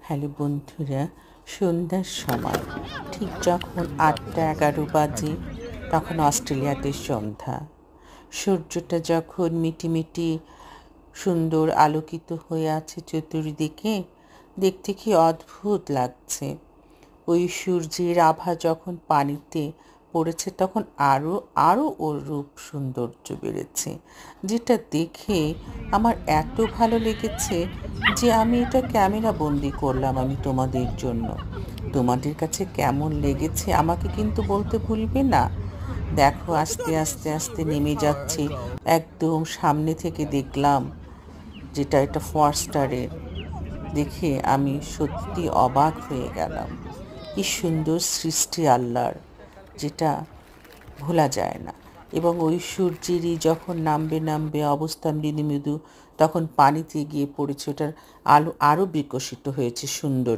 Hello বন্ধুরা, সন্ধ্যার সময় ঠিক যখন ৮টা ১১ বাজে তখন অস্ট্রেলিয়াতে সন্ধ্যা। সূর্যটা যখন মিটিমিটি সুন্দর আলোকিত হয়ে আছে চতুর্দিকে, দেখতে কি অদ্ভুত লাগছে। ওই সূর্যের আভা যখন পানিতে পড়েছে তখন আরও আরও ওর রূপ সৌন্দর্য বেড়েছে, যেটা দেখে আমার এত ভালো লেগেছে যে আমি এটা ক্যামেরা বন্দি করলাম আমি তোমাদের জন্য। তোমাদের কাছে কেমন লেগেছে আমাকে কিন্তু বলতে ভুলবে না। দেখো, আস্তে আস্তে আস্তে নেমে যাচ্ছে, একদম সামনে থেকে দেখলাম, যেটা এটা ফরস্টারের। দেখে আমি সত্যি অবাক হয়ে গেলাম। কি সুন্দর সৃষ্টি আল্লাহর, যেটা ভোলা যায় না। এবং ওই সূর্যেরই যখন নামবে নামবে অবস্থা মৃদু মৃদু, তখন পানিতে গিয়ে পড়েছে, ওটার আলো আরও বিকশিত হয়েছে সুন্দর।